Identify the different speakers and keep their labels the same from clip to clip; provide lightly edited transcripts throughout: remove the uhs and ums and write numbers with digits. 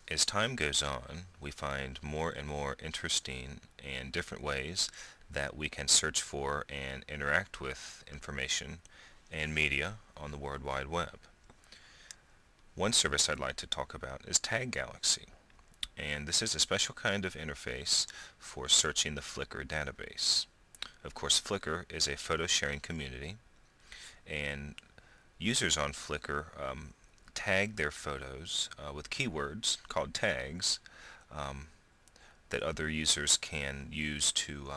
Speaker 1: As time goes on, we find more and more interesting and different ways that we can search for and interact with information and media on the World Wide Web. One service I'd like to talk about is Tag Galaxy, and this is a special kind of interface for searching the Flickr database. Of course, Flickr is a photo sharing community, and users on Flickr tag their photos with keywords called tags um, that other users can use to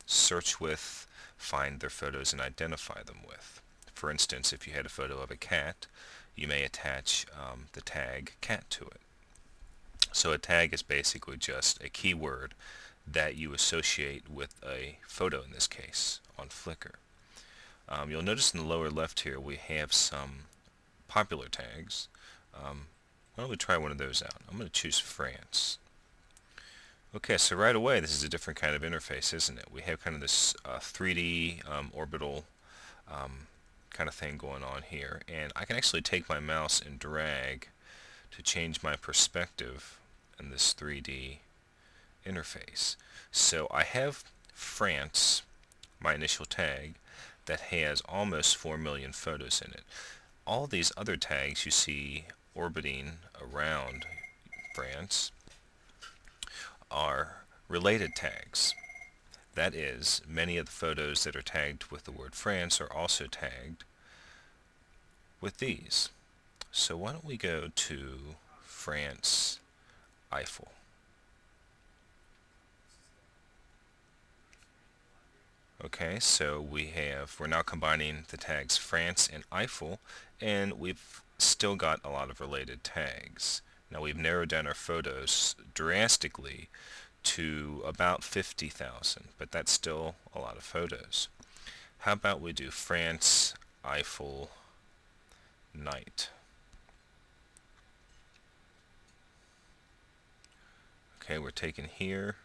Speaker 1: search with, find their photos, and identify them with. For instance, if you had a photo of a cat, you may attach the tag cat to it. So a tag is basically just a keyword that you associate with a photo, in this case, on Flickr. You'll notice in the lower left here we have some popular tags. Why don't we try one of those out? I'm going to choose France. Okay, so right away this is a different kind of interface, isn't it? We have kind of this 3D orbital kind of thing going on here, and I can actually take my mouse and drag to change my perspective in this 3D interface. So I have France, my initial tag, that has almost 4 million photos in it. All these other tags you see orbiting around France are related tags. That is, many of the photos that are tagged with the word France are also tagged with these. So why don't we go to France Eiffel. Okay, so we're now combining the tags France and Eiffel, and we've still got a lot of related tags. Now we've narrowed down our photos drastically to about 50,000, but that's still a lot of photos. How about we do France Eiffel night? Okay, we're taking here.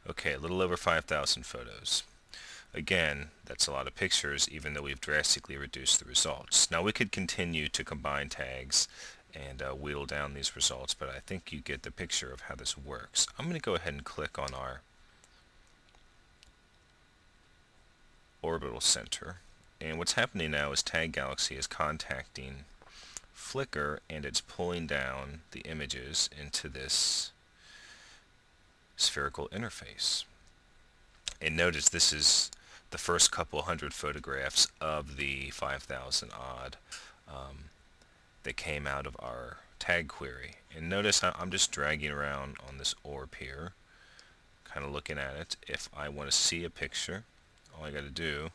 Speaker 1: Okay, a little over 5,000 photos. Again, that's a lot of pictures, even though we've drastically reduced the results. Now we could continue to combine tags and whittle down these results, but I think you get the picture of how this works. I'm going to go ahead and click on our orbital center, and what's happening now is Tag Galaxy is contacting Flickr, and it's pulling down the images into this spherical interface. And notice this is the first couple hundred photographs of the 5,000 odd that came out of our tag query. And notice I'm just dragging around on this orb here, kind of looking at it. If I want to see a picture, all I got to do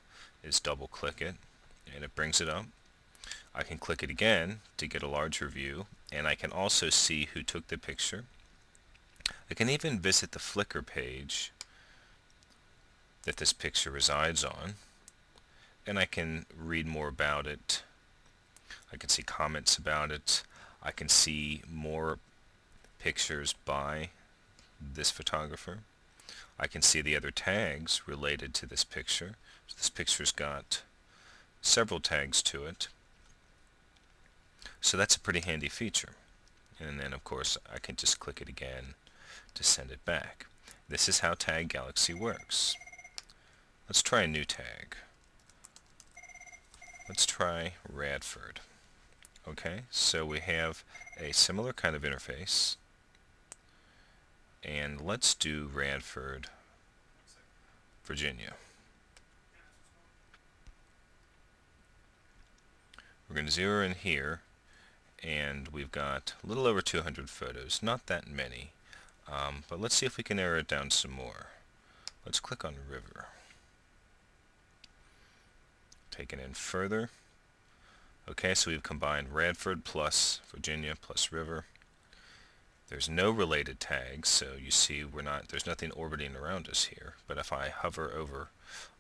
Speaker 1: is double click it and it brings it up. I can click it again to get a larger view, and I can also see who took the picture. I can even visit the Flickr page that this picture resides on, and I can read more about it. I can see comments about it. I can see more pictures by this photographer. I can see the other tags related to this picture. So this picture's got several tags to it. So that's a pretty handy feature. And then of course I can just click it again to send it back. This is how Tag Galaxy works. Let's try a new tag. Let's try Radford. Okay, so we have a similar kind of interface, and let's do Radford, Virginia. We're going to zero in here, and we've got a little over 200 photos, not that many, but let's see if we can narrow it down some more. Let's click on River. Take it in further. Okay, so we've combined Radford plus Virginia plus River. There's no related tags, so you see there's nothing orbiting around us here. But if I hover over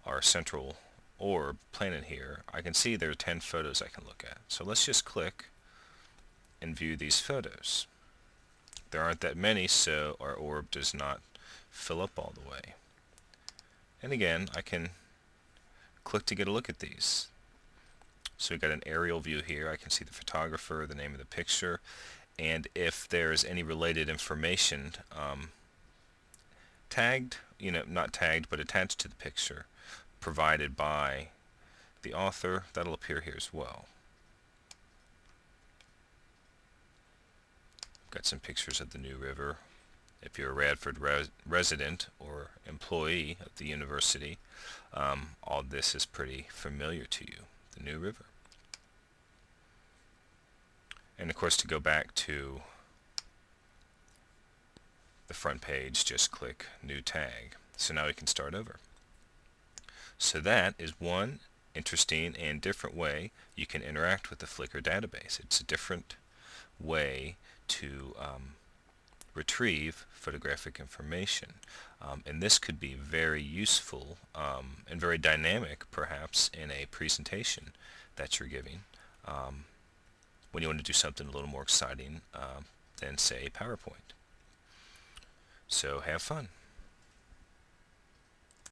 Speaker 1: our central orb planet here, I can see there are 10 photos I can look at. So let's just click and view these photos. There aren't that many, so our orb does not fill up all the way. And again, I can click to get a look at these. So we've got an aerial view here. I can see the photographer, the name of the picture, and if there's any related information tagged, not tagged, but attached to the picture provided by the author, that'll appear here as well. Got some pictures of the New River. If you're a Radford resident or employee of the university, all this is pretty familiar to you, the New River. And of course, to go back to the front page, just click New Tag. So now we can start over. So that is one interesting and different way you can interact with the Flickr database. It's a different way to retrieve photographic information. And this could be very useful and very dynamic, perhaps, in a presentation that you're giving when you want to do something a little more exciting than, say, PowerPoint. So have fun.